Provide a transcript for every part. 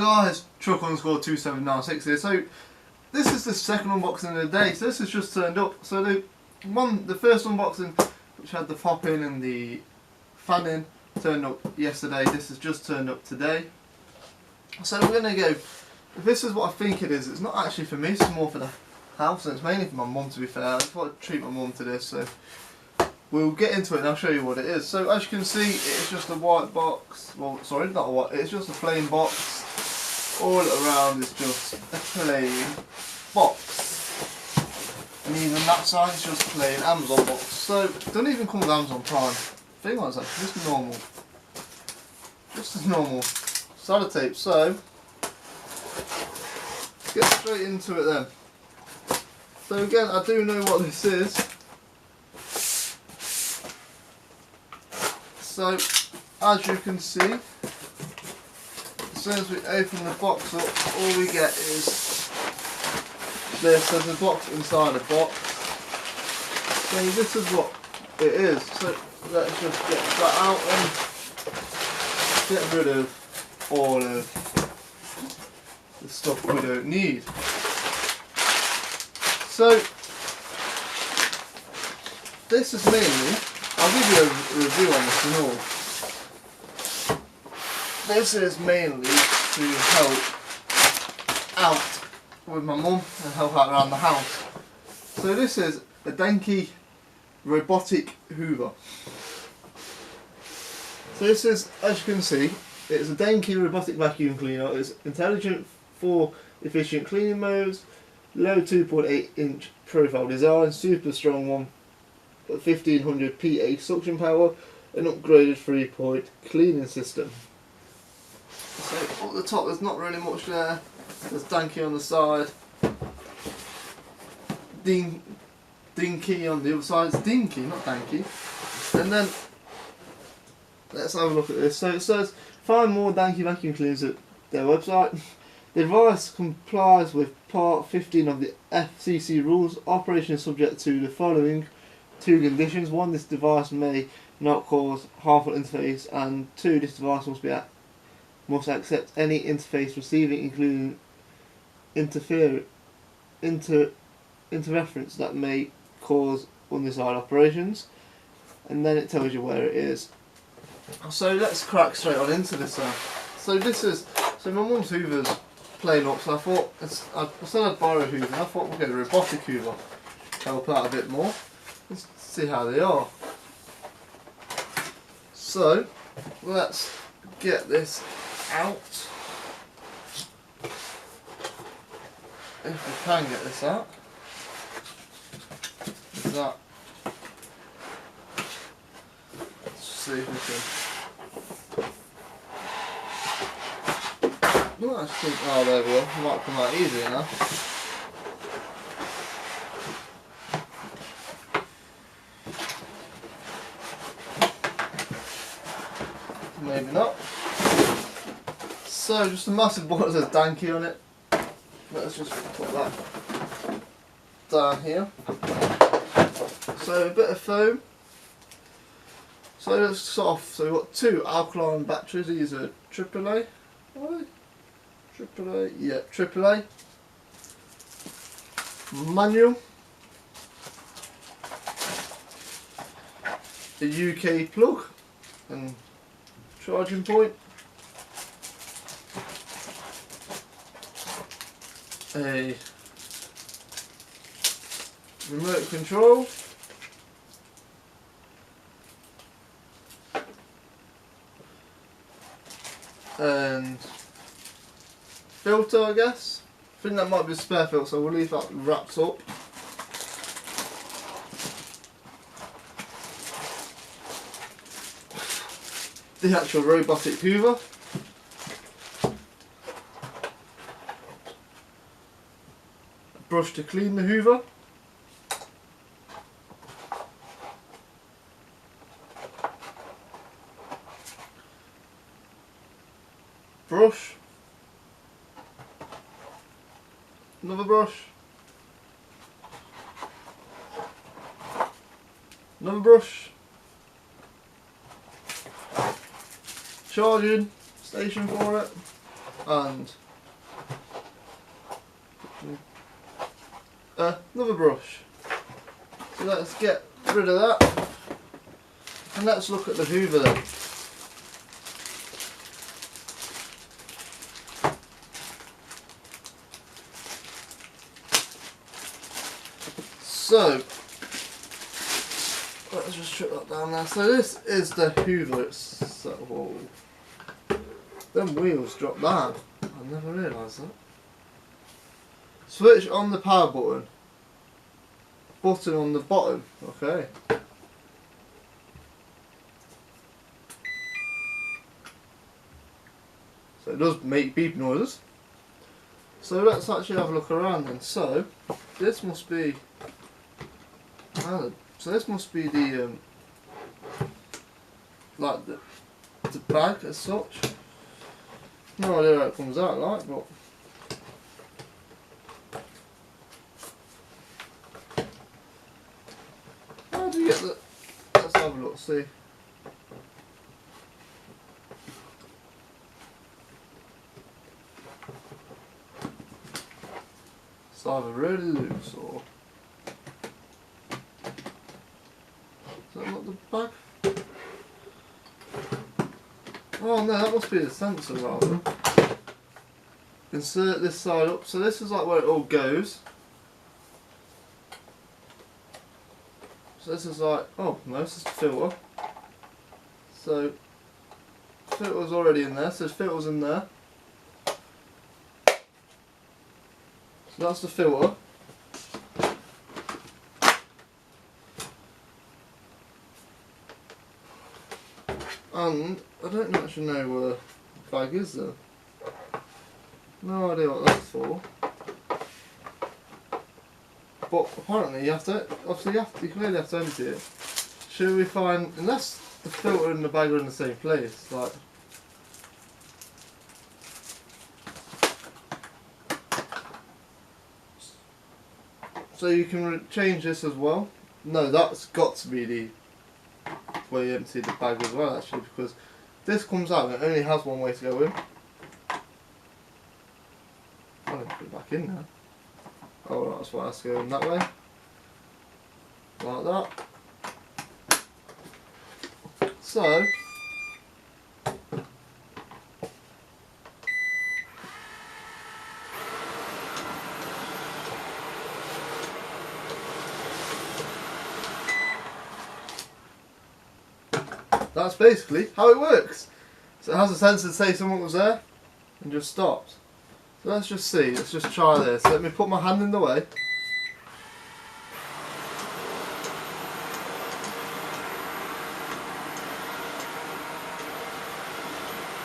guys, Truck_2796 here. So this is the second unboxing of the day. So this has just turned up. So the first unboxing, which had the pop in and the fan in, turned up yesterday. This has just turned up today. So we're gonna go. This is what I think it is. It's not actually for me. It's more for the house, and it's mainly for my mum. To be fair, I thought I'd treat my mum to this. So we'll get into it and I'll show you what it is. So as you can see, it's just a white box. Well, sorry, not a white. It's just a plain box. All around is just a plain box. And even that side is just a plain Amazon box. So it doesn't even come with Amazon Prime. Thing was that just normal. Just a normal sellotape. So let's get straight into it then. So again, I do know what this is. So as you can see, as soon as we open the box up, all we get is this. There's a box inside a box. So this is what it is. So let's just get that out and get rid of all of the stuff we don't need. So this is mainly, I'll give you a review on this and all. This is mainly to help out with my mum and help out around the house. So this is a deenkee robotic hoover. So this is, as you can see, it's a deenkee robotic vacuum cleaner. It's intelligent for efficient cleaning modes, low 2.8 inch profile design, super strong 1500 PA suction power, an upgraded 3-point cleaning system. So at the top there's not really much there. There's deenkee on the side, deenkee on the other side. It's deenkee, not deenkee. And then let's have a look at this. So it says find more deenkee vacuum cleaners at their website. The device complies with Part 15 of the FCC rules. Operation is subject to the following 2 conditions. 1, this device may not cause harmful interface, and 2, this device must accept any interface receiving, including interference that may cause undesired operations. And then it tells you where it is. So let's crack straight on into this. So my mum's hoover's playing up, so I thought I said I'd borrow a hoover, and I thought we'll get a robotic hoover, help out a bit more. Let's see how they are. So let's get this out, if we can get this out. That. Let's see if we can. No, actually, oh there we go. It might come out easier now. Maybe not. So just a massive box that says deenkee on it. Let's just put that down here. So a bit of foam. So let's start off. So we've got 2 alkaline batteries. These are AAA. Are they? AAA. Yeah, AAA. Manual. A UK plug and charging point. A remote control, and filter, I guess. I think that might be a spare filter, so we'll leave that wrapped up. The actual robotic hoover. Brush to clean the hoover. Brush. Another brush. Another brush. Charging station for it. and another brush. So let's get rid of that and let's look at the hoover then. So let's just strip that down there. So this is the hoover itself. Whoa. Them wheels drop down. I never realised that. Switch on the power button. Button on the bottom. Okay. So it does make beep noises. So let's actually have a look around then. So this must be. So this must be the like the bag as such. No idea how it comes out like, but how do you get the? Let's have a look. See. It's either really loose or. Is that not the bag? Oh no, that must be the sensor rather. Insert this side up. So this is like where it all goes. So this is like, oh no, this is the filter. So filter's already in there, so there's filters in there. So that's the filter. And I don't actually know where the bag is though. No idea what that's for. But apparently you have to, obviously you clearly have to empty it. Should we find, unless the filter and the bag are in the same place, like. So you can change this as well. No, that's got to be the where you empty the bag as well actually, because this comes out and it only has one way to go in. I don't put it back in now. Oh right, that's why it has to go in that way. Like that. So that's basically how it works. So it has a sensor to say someone was there and just stops. So let's just see, let's just try this. Let me put my hand in the way.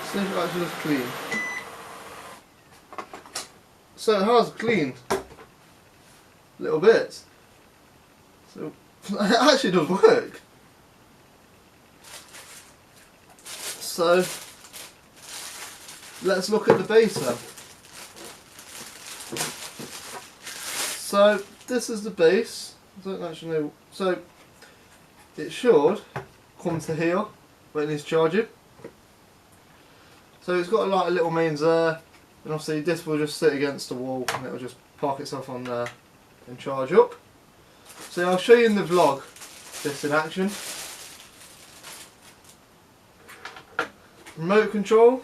See if it actually is clean. So it has cleaned little bits. So it actually does work. So let's look at the base then. So this is the base. I don't actually know. So it should come to here when it's charging. So it's got like a little mains there, and obviously this will just sit against the wall and it will just park itself on there and charge up. So I'll show you in the vlog this in action. Remote control,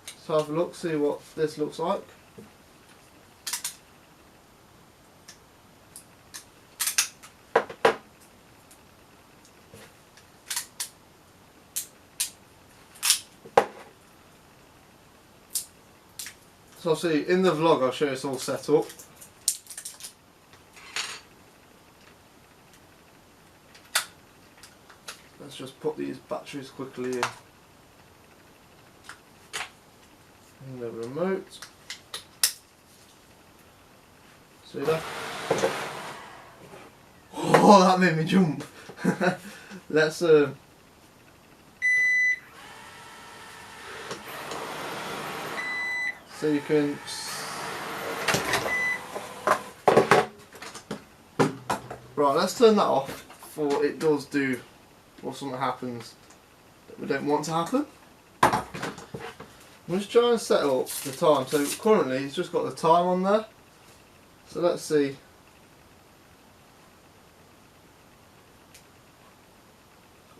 let's have a look, see what this looks like. So I'll see in the vlog, I'll show you it's all set up. Let's just put these batteries quickly in. And the remote. See that? Oh, that made me jump. Let's so you can right, let's turn that off before it does do or something happens that we don't want to happen. I'm just trying to set up the time. So currently it's just got the time on there. So let's see.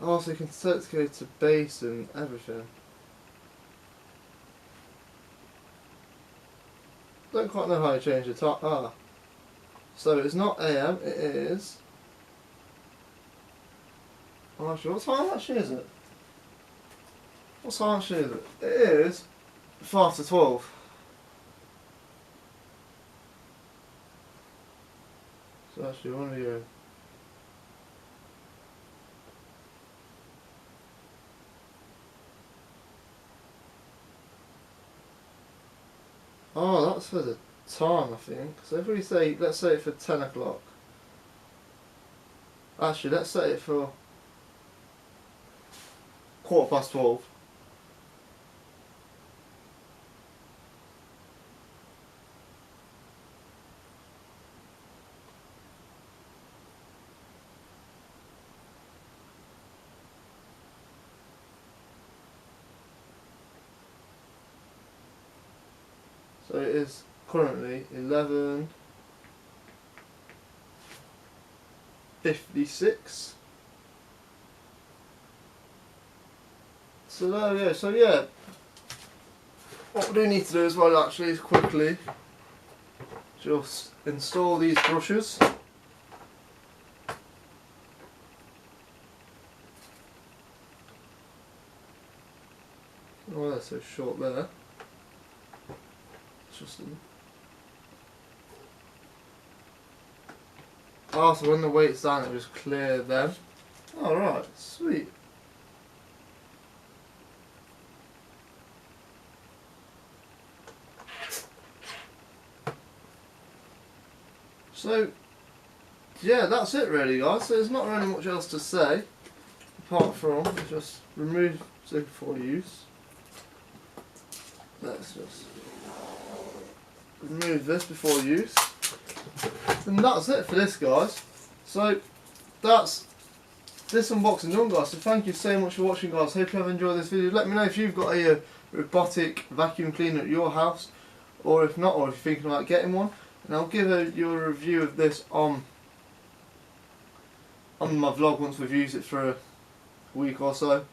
Oh, so you can set it to go to base and everything. Don't quite know how to change the time. Ah. So it's not AM, it is... Oh, actually, what time actually is it? What time actually is it? It is 5 to 12. So actually, one of you. Oh, that's for the time, I think. So if we say, let's set it for 10 o'clock. Actually, let's set it for 12:15. So it is currently 11:56. So there we go. So yeah, what we do need to do as well actually is quickly just install these brushes. Oh, they're so short there. Just oh, so when the weight's down, it just clear them. Alright, sweet. So, yeah, that's it really, guys. So there's not really much else to say, apart from just remove it before use. Let's just remove this before use. And that's it for this, guys. So that's this unboxing done, guys. So thank you so much for watching, guys. Hope you have enjoyed this video. Let me know if you've got a robotic vacuum cleaner at your house, or if not, or if you're thinking about getting one. And I'll give you a review of this on my vlog once we've used it for a week or so.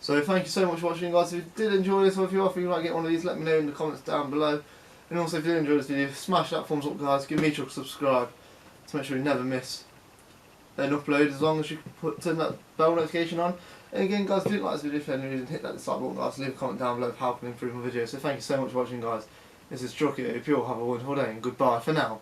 So thank you so much for watching, guys. If you did enjoy this, or if you are thinking about getting one of these, let me know in the comments down below. And also, if you did enjoy this video, smash that thumbs up, guys. Give me a subscribe to make sure you never miss an upload, as long as you turn that bell notification on. And again, guys, if you didn't like this video for any reason, hit that dislike button, guys. Leave a comment down below of how I can improve my video. So thank you so much for watching, guys. This is Chucky. Hope you all have a wonderful day, and goodbye for now.